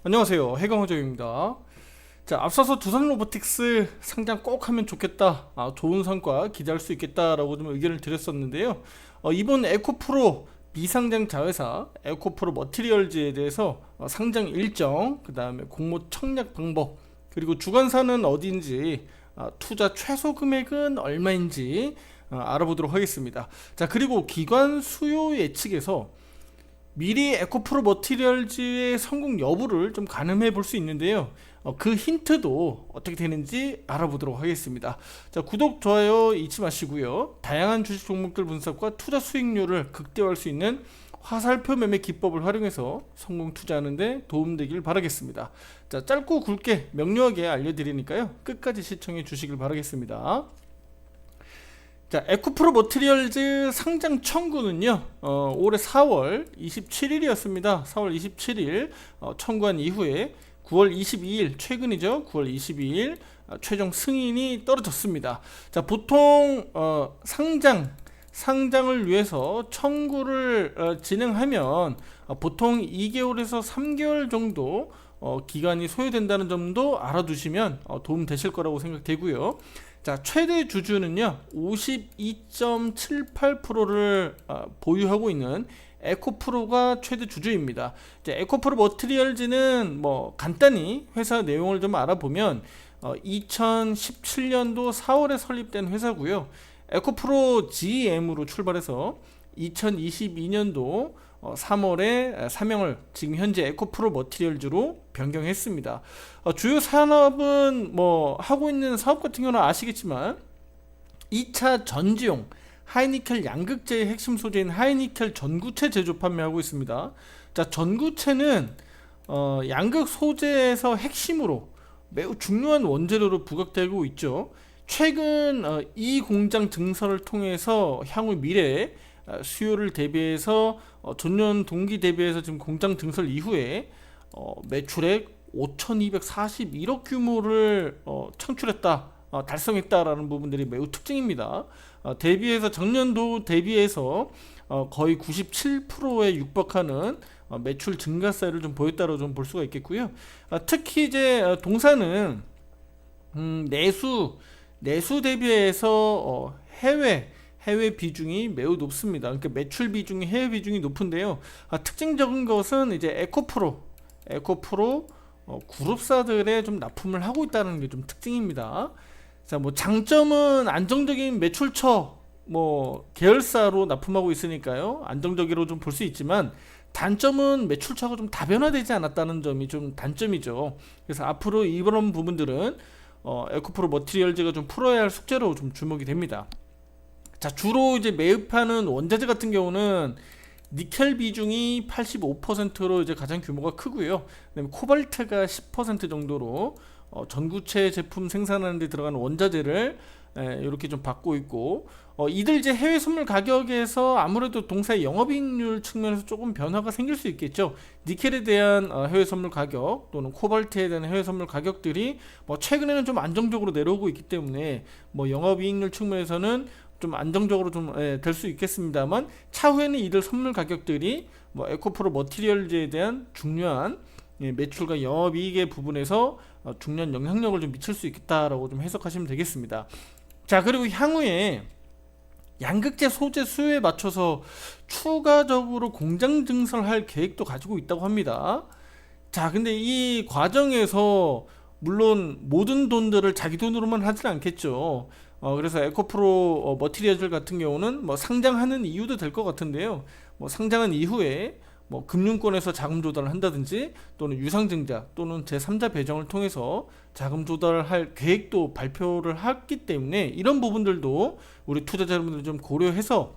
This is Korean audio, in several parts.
안녕하세요, 해경호정입니다. 자, 앞서서 두산로보틱스 상장 꼭 하면 좋겠다, 좋은 성과 기대할 수 있겠다라고 좀 의견을 드렸었는데요. 이번 에코프로 미상장 자회사 에코프로 머티리얼즈에 대해서 상장 일정, 그 다음에 공모 청약 방법, 그리고 주관사는 어디인지, 투자 최소 금액은 얼마인지 알아보도록 하겠습니다. 자, 그리고 기관 수요 예측에서 미리 에코프로 머티리얼즈의 성공 여부를 좀 가늠해 볼 수 있는데요. 그 힌트도 어떻게 되는지 알아보도록 하겠습니다. 자, 구독, 좋아요 잊지 마시고요. 다양한 주식 종목들 분석과 투자 수익률을 극대화할 수 있는 화살표 매매 기법을 활용해서 성공 투자하는데 도움되길 바라겠습니다. 자, 짧고 굵게 명료하게 알려드리니까요. 끝까지 시청해 주시길 바라겠습니다. 자, 에코프로 머티리얼즈 상장 청구는요, 올해 4월 27일이었습니다. 4월 27일 청구한 이후에 9월 22일, 최근이죠. 9월 22일 최종 승인이 떨어졌습니다. 자, 보통 상장을 위해서 청구를 진행하면 보통 2개월에서 3개월 정도 기간이 소요된다는 점도 알아두시면 도움 되실 거라고 생각되고요. 자, 최대 주주는요 52.78%를 보유하고 있는 에코프로가 최대 주주입니다. 이제 에코프로 머티리얼즈는 뭐 간단히 회사 내용을 좀 알아보면 2017년도 4월에 설립된 회사고요. 에코프로 GM으로 출발해서 2022년도 3월에 사명을 지금 현재 에코프로 머티리얼즈로 변경했습니다. 주요 산업은 뭐 하고 있는 사업 같은 경우는 아시겠지만 2차 전지용 하이니켈 양극재의 핵심 소재인 하이니켈 전구체 제조 판매하고 있습니다. 자, 전구체는 양극 소재에서 핵심으로 매우 중요한 원재료로 부각되고 있죠. 최근 이 공장 증설을 통해서 향후 미래에 수요를 대비해서 전년 동기 대비해서 지금 공장 증설 이후에 매출액 5,241억 규모를 창출했다, 달성했다라는 부분들이 매우 특징입니다. 대비해서 작년도 대비해서 거의 97%에 육박하는 매출 증가세를 좀 보였다고 좀 볼 수가 있겠고요. 특히 이제 동사는 내수 대비해서 해외 비중이 매우 높습니다. 그러니까 매출 비중이 해외 비중이 높은데요. 특징적인 것은 이제 에코프로 그룹사들의 좀 납품을 하고 있다는 게 좀 특징입니다. 자, 뭐 장점은 안정적인 매출처 뭐 계열사로 납품하고 있으니까요. 안정적으로 좀 볼 수 있지만 단점은 매출처가 좀 다변화되지 않았다는 점이 좀 단점이죠. 그래서 앞으로 이런 부분들은 에코프로 머티리얼즈가 좀 풀어야 할 숙제로 좀 주목이 됩니다. 자, 주로 이제 매입하는 원자재 같은 경우는 니켈 비중이 85%로 이제 가장 규모가 크고요. 그다음에 코발트가 10% 정도로 전구체 제품 생산하는 데 들어가는 원자재를 이렇게 좀 받고 있고, 이들 이제 해외 선물 가격에서 아무래도 동사의 영업이익률 측면에서 조금 변화가 생길 수 있겠죠. 니켈에 대한 해외 선물 가격 또는 코발트에 대한 해외 선물 가격들이 뭐 최근에는 좀 안정적으로 내려오고 있기 때문에 뭐 영업이익률 측면에서는 좀 안정적으로 좀 될 수 있겠습니다만, 차후에는 이들 선물 가격들이 뭐 에코프로 머티리얼즈에 대한 중요한 매출과 영업이익의 부분에서 중요한 영향력을 좀 미칠 수 있겠다라고 좀 해석하시면 되겠습니다. 자, 그리고 향후에 양극재 소재 수요에 맞춰서 추가적으로 공장 증설할 계획도 가지고 있다고 합니다. 자, 근데 이 과정에서 물론 모든 돈들을 자기 돈으로만 하진 않겠죠. 그래서 에코프로 머티리얼즈 같은 경우는 뭐 상장하는 이유도 될 것 같은데요. 뭐 상장한 이후에 뭐 금융권에서 자금 조달을 한다든지 또는 유상증자 또는 제3자 배정을 통해서 자금 조달할 계획도 발표를 했기 때문에 이런 부분들도 우리 투자자 여러분들 좀 고려해서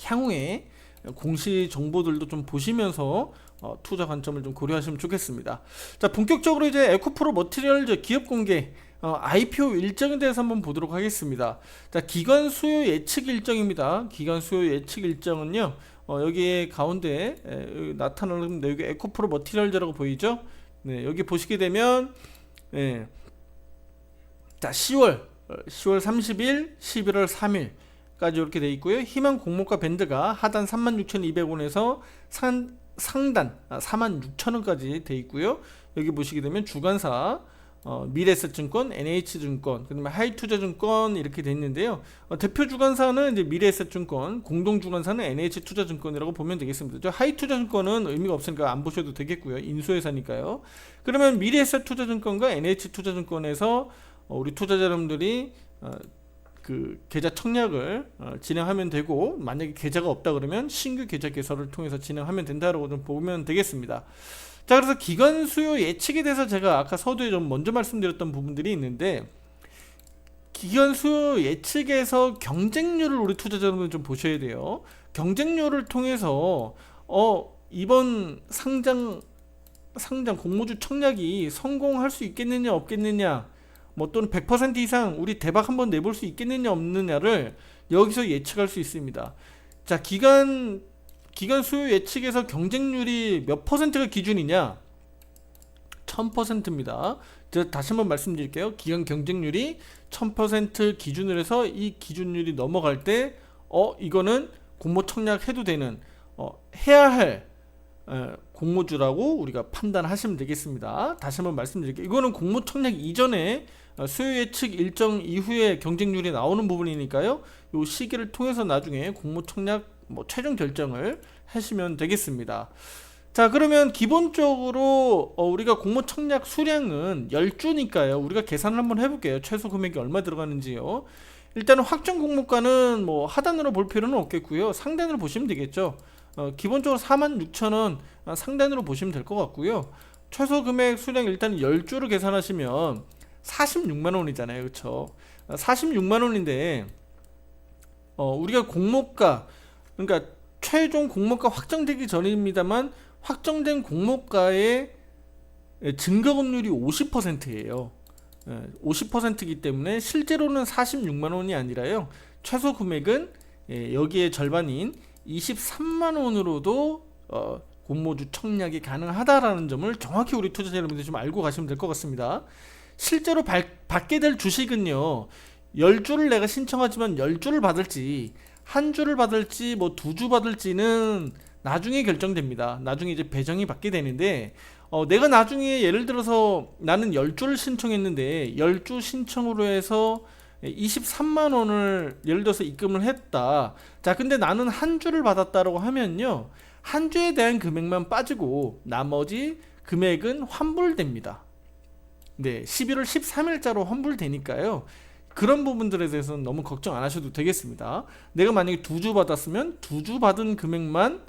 향후에 공시 정보들도 좀 보시면서 투자 관점을 좀 고려하시면 좋겠습니다. 자, 본격적으로 이제 에코프로 머티리얼즈 기업 공개 IPO 일정에 대해서 한번 보도록 하겠습니다. 자, 기관 수요 예측 일정입니다. 기관 수요 예측 일정은요, 여기 가운데 나타나는 여기 에코프로 머티리얼즈라고 보이죠? 네, 여기 보시게 되면 자, 10월 30일, 11월 3일까지 이렇게 되어 있고요. 희망 공모가 밴드가 하단 36,200원에서 상단 46,000원까지 돼 있고요. 여기 보시게 되면 주관사 미래에셋증권, NH증권, 그다음에 하이투자증권 이렇게 돼 있는데요. 대표 주관사는 이제 미래에셋증권, 공동 주관사는 NH투자증권이라고 보면 되겠습니다. 저 하이투자증권은 의미가 없으니까 안 보셔도 되겠고요. 인수회사니까요. 그러면 미래에셋투자증권과 NH투자증권에서 우리 투자자 여러분들이 그 계좌 청약을 진행하면 되고, 만약에 계좌가 없다 그러면 신규 계좌 개설을 통해서 진행하면 된다라고 좀 보면 되겠습니다. 자, 그래서 기관 수요 예측에 대해서 제가 아까 서두에 좀 먼저 말씀드렸던 부분들이 있는데, 기관 수요 예측에서 경쟁률을 우리 투자자 여러분 좀 보셔야 돼요. 경쟁률을 통해서 이번 상장 공모주 청약이 성공할 수 있겠느냐 없겠느냐, 뭐 또는 100% 이상 우리 대박 한번 내볼 수 있겠느냐 없느냐를 여기서 예측할 수 있습니다. 자, 기관 수요 예측에서 경쟁률이 몇 퍼센트가 기준이냐? 1000%입니다. 제가 다시 한번 말씀드릴게요. 기관 경쟁률이 1000% 기준으로 해서 이 기준율이 넘어갈 때 이거는 공모 청약해도 되는 해야 할 공모주라고 우리가 판단하시면 되겠습니다. 다시 한번 말씀드릴게요. 이거는 공모 청약 이전에 수요 예측 일정 이후에 경쟁률이 나오는 부분이니까요. 이 시기를 통해서 나중에 공모 청약 최종 결정을 하시면 되겠습니다. 자, 그러면 기본적으로 우리가 공모 청약 수량은 10주니까요. 우리가 계산을 한번 해볼게요. 최소 금액이 얼마 들어가는지요. 일단은 확정 공모가는 하단으로 볼 필요는 없겠고요. 상단으로 보시면 되겠죠. 기본적으로 46,000원 상단으로 보시면 될 것 같고요. 최소 금액 수량 일단 10주를 계산하시면 46만원이잖아요. 그쵸? 46만원인데 우리가 공모가, 그러니까 최종 공모가 확정되기 전입니다만 확정된 공모가의 증거금률이 50%예요. 50%이기 때문에 실제로는 46만원이 아니라요, 최소 금액은 여기에 절반인 23만원으로도 공모주 청약이 가능하다라는 점을 정확히 우리 투자자 여러분들이 좀 알고 가시면 될 것 같습니다. 실제로 받게 될 주식은요, 10주를 내가 신청하지만 10주를 받을지, 한 주를 받을지, 2주 받을지는 나중에 결정됩니다. 나중에 이제 배정이 받게 되는데, 내가 나중에 예를 들어서 나는 10주를 신청했는데 10주 신청으로 해서 23만원을 예를 들어서 입금을 했다. 자, 근데 나는 한 주를 받았다라고 하면요, 한 주에 대한 금액만 빠지고 나머지 금액은 환불됩니다. 네, 11월 13일자로 환불되니까요. 그런 부분들에 대해서는 너무 걱정 안 하셔도 되겠습니다. 내가 만약에 2주 받았으면 2주 받은 금액만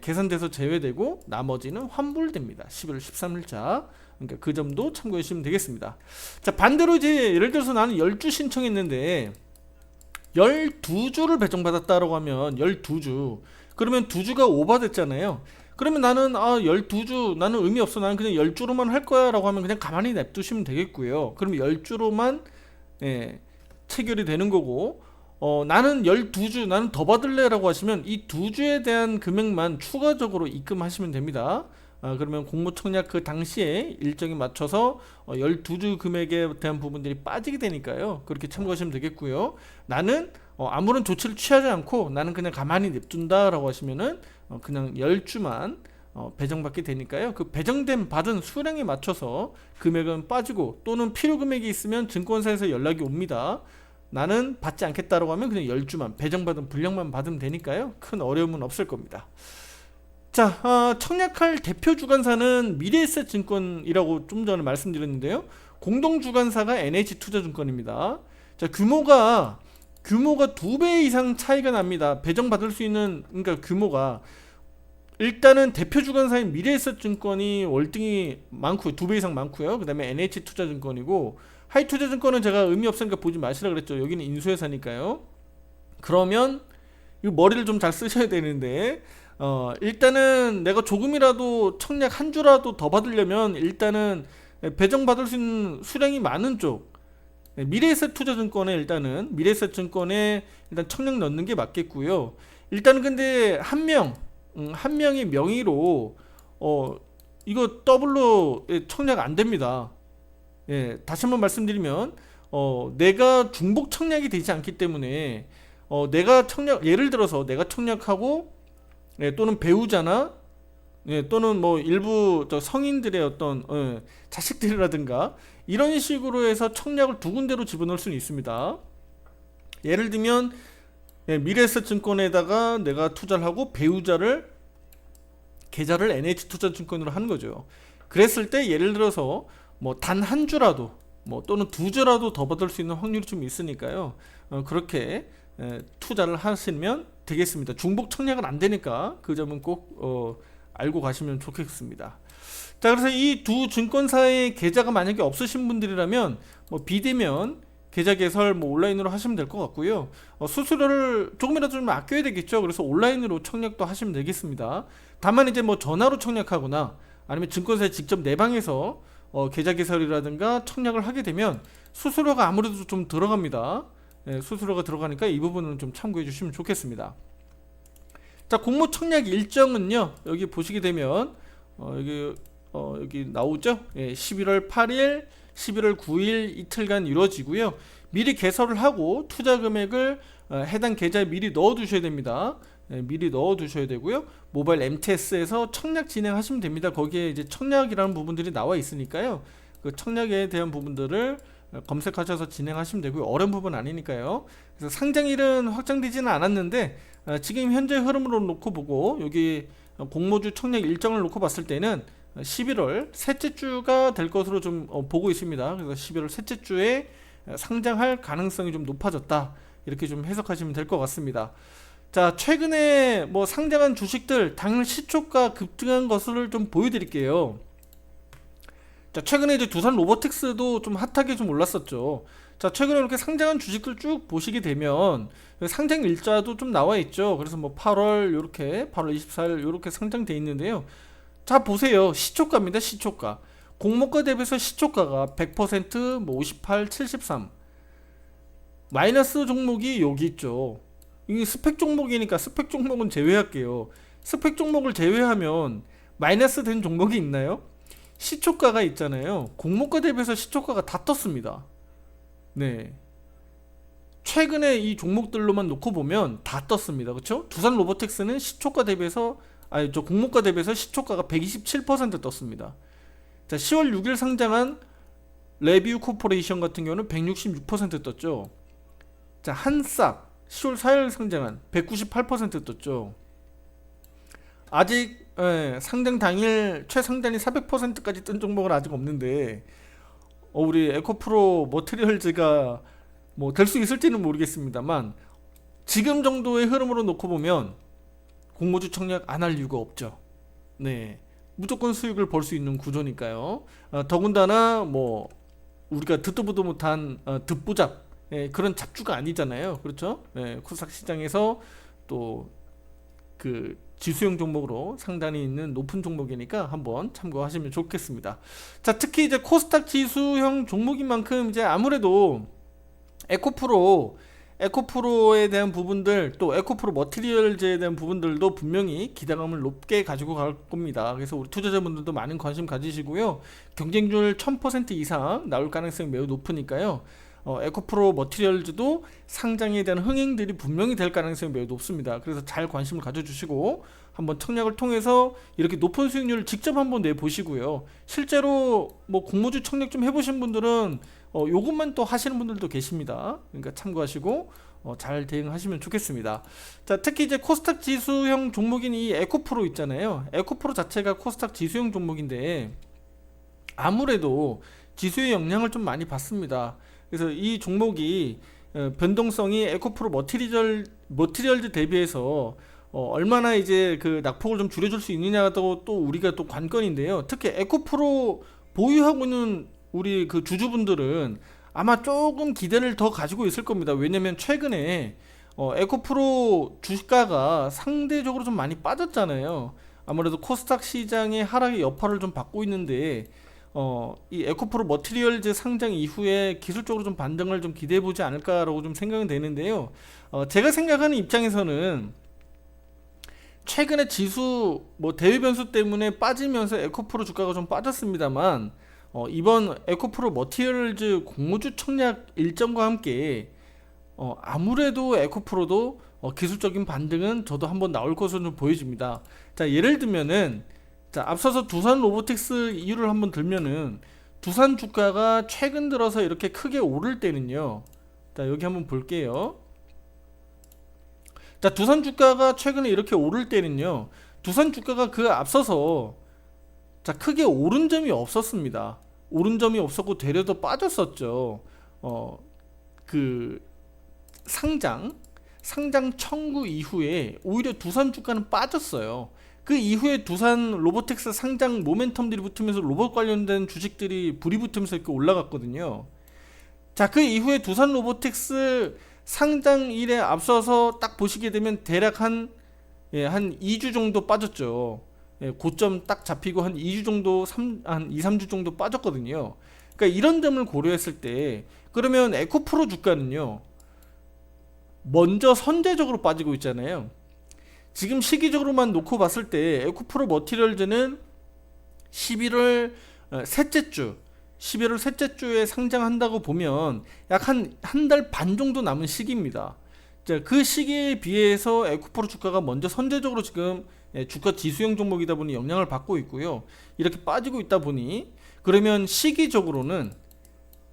계산돼서 제외되고 나머지는 환불됩니다. 11월 13일자. 그러니까 그 점도 참고해 주시면 되겠습니다. 자, 반대로 이제 예를 들어서 나는 10주 신청했는데 12주를 배정받았다라고 하면 12주. 그러면 2주가 오버됐잖아요. 그러면 나는 12주 나는 의미 없어. 나는 그냥 10주로만 할 거야 라고 하면 그냥 가만히 냅두시면 되겠고요. 그러면 10주로만 체결이 되는 거고, 나는 12주 나는 더 받을래 라고 하시면 이 2주에 대한 금액만 추가적으로 입금하시면 됩니다. 그러면 공모 청약 그 당시에 일정에 맞춰서 12주 금액에 대한 부분들이 빠지게 되니까요. 그렇게 참고하시면 되겠고요. 나는 아무런 조치를 취하지 않고 나는 그냥 가만히 냅둔다 라고 하시면은 그냥 10주만 배정받게 되니까요. 그 배정된 받은 수량에 맞춰서 금액은 빠지고, 또는 필요 금액이 있으면 증권사에서 연락이 옵니다. 나는 받지 않겠다라고 하면 그냥 10주만 배정받은 분량만 받으면 되니까요. 큰 어려움은 없을 겁니다. 자, 청약할 대표 주관사는 미래에셋증권이라고 좀 전에 말씀드렸는데요. 공동 주관사가 NH투자증권입니다. 자, 규모가 2배 이상 차이가 납니다. 배정받을 수 있는, 그러니까 규모가 일단은 대표 주관사인 미래에셋증권이 월등히 많고요. 2배 이상 많고요. 그 다음에 NH투자증권이고, 하이투자증권은 제가 의미 없으니까 보지 마시라 그랬죠. 여기는 인수회사니까요. 그러면 이 머리를 좀 잘 쓰셔야 되는데, 일단은 내가 조금이라도 청약 한 주라도 더 받으려면 일단은 배정받을 수 있는 수량이 많은 쪽, 미래에셋투자증권에 미래에셋증권에 일단 청약 넣는 게 맞겠고요. 일단은 근데 한 명의 명의로 이거 더블로 청약 안 됩니다. 다시 한번 말씀드리면 내가 중복 청약이 되지 않기 때문에 내가 예를 들어서 내가 청약하고 또는 배우자나 예, 또는 뭐 일부 저 성인들의 어떤 자식들이라든가 이런 식으로 해서 청약을 두 군데로 집어넣을 수는 있습니다. 예를 들면 미래에셋증권에다가 내가 투자를 하고 배우자를 계좌를 NH투자증권으로 하는 거죠. 그랬을 때 예를 들어서 뭐 단 한 주라도 뭐 또는 두 주라도 더 받을 수 있는 확률이 좀 있으니까요. 그렇게 투자를 하시면 되겠습니다. 중복 청약은 안 되니까 그 점은 꼭 알고 가시면 좋겠습니다. 자, 그래서 이 두 증권사의 계좌가 만약에 없으신 분들이라면 뭐 비대면 계좌 개설 뭐 온라인으로 하시면 될 것 같고요. 수수료를 조금이라도 좀 아껴야 되겠죠. 그래서 온라인으로 청약도 하시면 되겠습니다. 다만 이제 뭐 전화로 청약하거나 아니면 증권사에 직접 내방해서 계좌 개설이라든가 청약을 하게 되면 수수료가 아무래도 좀 들어갑니다. 수수료가 들어가니까 이 부분은 좀 참고해 주시면 좋겠습니다. 자, 공모 청약 일정은요, 여기 보시게 되면 여기 나오죠. 11월 8일 11월 9일 이틀간 이루어지고요. 미리 개설을 하고 투자 금액을 해당 계좌에 미리 넣어 두셔야 됩니다. 미리 넣어 두셔야 되고요. 모바일 MTS에서 청약 진행하시면 됩니다. 거기에 이제 청약이라는 부분들이 나와 있으니까요. 그 청약에 대한 부분들을 검색하셔서 진행하시면 되고요. 어려운 부분 아니니까요. 그래서 상장일은 확정되지는 않았는데 지금 현재 흐름으로 놓고 보고 여기 공모주 청약 일정을 놓고 봤을 때는 11월 셋째 주가 될 것으로 좀 보고 있습니다. 그래서 11월 셋째 주에 상장할 가능성이 좀 높아졌다. 이렇게 좀 해석하시면 될 것 같습니다. 자, 최근에 뭐 상장한 주식들 당일 시초가 급등한 것을 좀 보여드릴게요. 자, 최근에 이제 두산 로보틱스도 좀 핫하게 좀 올랐었죠. 자, 최근에 이렇게 상장한 주식들 쭉 보시게 되면 상장 일자도 좀 나와 있죠. 그래서 뭐 8월 요렇게 8월 24일 요렇게 상장돼 있는데요. 자, 보세요. 시초가입니다. 시초가. 공모가 대비해서 시초가가 100%, 뭐 58, 73. 마이너스 종목이 여기 있죠. 이게 스펙 종목이니까 스펙 종목은 제외할게요. 스펙 종목을 제외하면 마이너스 된 종목이 있나요? 시초가가 있잖아요. 공모가 대비해서 시초가가 다 떴습니다. 네. 최근에 이 종목들로만 놓고 보면 다 떴습니다. 그렇죠? 두산 로보틱스는 시초가 대비해서 저 공모가 대비해서 시초가가 127% 떴습니다. 자, 10월 6일 상장한 레비우 코퍼레이션 같은 경우는 166% 떴죠. 자, 한싹 10월 4일 상장한 198% 떴죠. 아직 상장 당일 최상단이 400%까지 뜬 종목은 아직 없는데 우리 에코프로 머티리얼즈가 뭐 될 수 있을지는 모르겠습니다만 지금 정도의 흐름으로 놓고 보면 공모주 청약 안 할 이유가 없죠. 네, 무조건 수익을 벌 수 있는 구조니까요. 더군다나 뭐 우리가 듣도 보도 못한 듣보잡 그런 잡주가 아니잖아요. 그렇죠? 코스닥 시장에서 또 그 지수형 종목으로 상단이 있는 높은 종목이니까 한번 참고하시면 좋겠습니다. 자, 특히 이제 코스닥 지수형 종목인 만큼 이제 아무래도 에코프로에 대한 부분들, 또 에코프로 머티리얼즈에 대한 부분들도 분명히 기대감을 높게 가지고 갈 겁니다. 그래서 우리 투자자분들도 많은 관심 가지시고요. 경쟁률 1000% 이상 나올 가능성이 매우 높으니까요. 에코프로 머티리얼즈도 상장에 대한 흥행들이 분명히 될 가능성이 매우 높습니다. 그래서 잘 관심을 가져주시고 한번 청약을 통해서 이렇게 높은 수익률을 직접 한번 내보시고요. 실제로 뭐 공모주 청약 좀 해보신 분들은 요것만 또 하시는 분들도 계십니다. 그러니까 참고하시고 잘 대응하시면 좋겠습니다. 자, 특히 이제 코스닥 지수형 종목인 이 에코프로 있잖아요. 에코프로 자체가 코스닥 지수형 종목인데 아무래도 지수의 영향을 좀 많이 받습니다. 그래서 이 종목이 변동성이 에코프로 머티리얼즈 대비해서 얼마나 이제 그 낙폭을 좀 줄여줄 수 있느냐가 또 우리가 또 관건인데요. 특히 에코프로 보유하고 있는 우리 그 주주분들은 아마 조금 기대를 더 가지고 있을 겁니다. 왜냐면 최근에 에코프로 주가가 상대적으로 좀 많이 빠졌잖아요. 아무래도 코스닥 시장의 하락의 여파를 좀 받고 있는데 이 에코프로 머티리얼즈 상장 이후에 기술적으로 좀 반등을 좀 기대해 보지 않을까라고 좀 생각이 되는데요. 제가 생각하는 입장에서는 최근에 지수 뭐 대외 변수 때문에 빠지면서 에코프로 주가가 좀 빠졌습니다만 이번 에코프로 머티리얼즈 공모주 청약 일정과 함께 아무래도 에코프로도 기술적인 반등은 저도 한번 나올 것으로 좀 보여집니다. 자, 예를 들면은 자, 앞서서 두산 로보틱스 이유를 한번 들면은 두산 주가가 최근 들어서 이렇게 크게 오를 때는요. 자, 여기 한번 볼게요. 자, 두산 주가가 최근에 이렇게 오를 때는요. 두산 주가가 그 앞서서 자, 크게 오른 점이 없었습니다. 오른 점이 없었고 되려 더 빠졌었죠. 그 상장 청구 이후에 오히려 두산 주가는 빠졌어요. 그 이후에 두산 로보텍스 상장 모멘텀들이 붙으면서 로봇 관련된 주식들이 불이 붙으면서 이렇게 올라갔거든요. 자, 그 이후에 두산 로보텍스 상장일에 앞서서 딱 보시게 되면 대략 한 2주 정도 빠졌죠. 고점 딱 잡히고 한 2주 정도, 한 2, 3주 정도 빠졌거든요. 그러니까 이런 점을 고려했을 때 그러면 에코프로 주가는요. 먼저 선제적으로 빠지고 있잖아요. 지금 시기적으로만 놓고 봤을 때 에코프로 머티리얼즈는 11월 셋째 주 11월 셋째 주에 상장한다고 보면 약 한 달 반 정도 남은 시기입니다. 자, 그 시기에 비해서 에코프로 주가가 먼저 선제적으로 지금 주가 지수형 종목이다 보니 영향을 받고 있고요. 이렇게 빠지고 있다 보니 그러면 시기적으로는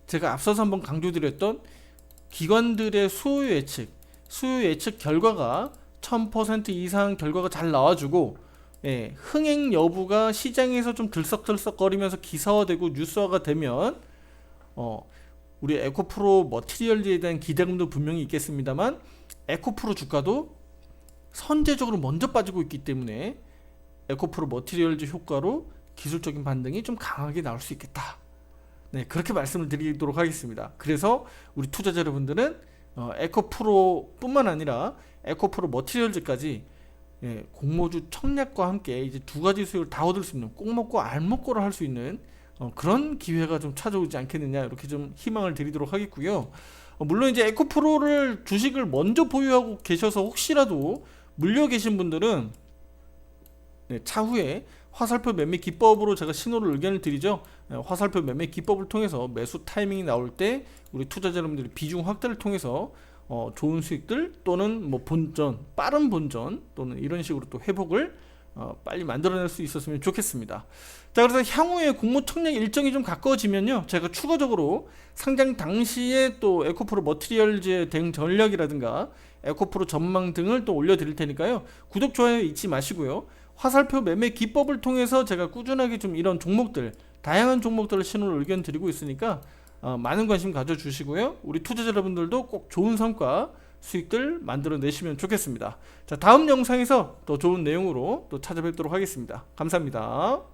제가 앞서서 한번 강조드렸던 기관들의 수요 예측 결과가 1000% 이상 결과가 잘 나와주고 흥행 여부가 시장에서 좀 들썩들썩거리면서 기사화되고 뉴스화가 되면 우리 에코프로 머티리얼즈에 대한 기대감도 분명히 있겠습니다만 에코프로 주가도 선제적으로 먼저 빠지고 있기 때문에 에코프로 머티리얼즈 효과로 기술적인 반등이 좀 강하게 나올 수 있겠다. 네, 그렇게 말씀을 드리도록 하겠습니다. 그래서 우리 투자자 여러분들은 에코프로 뿐만 아니라 에코프로 머티리얼즈까지 공모주 청약과 함께 이제 두 가지 수익을 다 얻을 수 있는 꼭 먹고 알 먹고를 할 수 있는 그런 기회가 좀 찾아오지 않겠느냐 이렇게 좀 희망을 드리도록 하겠고요. 물론 이제 에코프로를 주식을 먼저 보유하고 계셔서 혹시라도 물려 계신 분들은 차후에 화살표 매매 기법으로 제가 신호를 의견을 드리죠. 화살표 매매 기법을 통해서 매수 타이밍이 나올 때 우리 투자자 여러분들이 비중 확대를 통해서 좋은 수익들 또는 뭐 본전, 빠른 본전 또는 이런 식으로 또 회복을 빨리 만들어낼 수 있었으면 좋겠습니다. 자, 그래서 향후에 공모 청약 일정이 좀 가까워지면요, 제가 추가적으로 상장 당시에 또 에코프로 머티리얼즈의 대응 전략이라든가 에코프로 전망 등을 또 올려드릴 테니까요, 구독 좋아요 잊지 마시고요. 화살표 매매 기법을 통해서 제가 꾸준하게 좀 이런 종목들, 다양한 종목들을 신호를 의견 드리고 있으니까 많은 관심 가져주시고요. 우리 투자자 여러분들도 꼭 좋은 성과 수익들 만들어 내시면 좋겠습니다. 자, 다음 영상에서 더 좋은 내용으로 또 찾아뵙도록 하겠습니다. 감사합니다.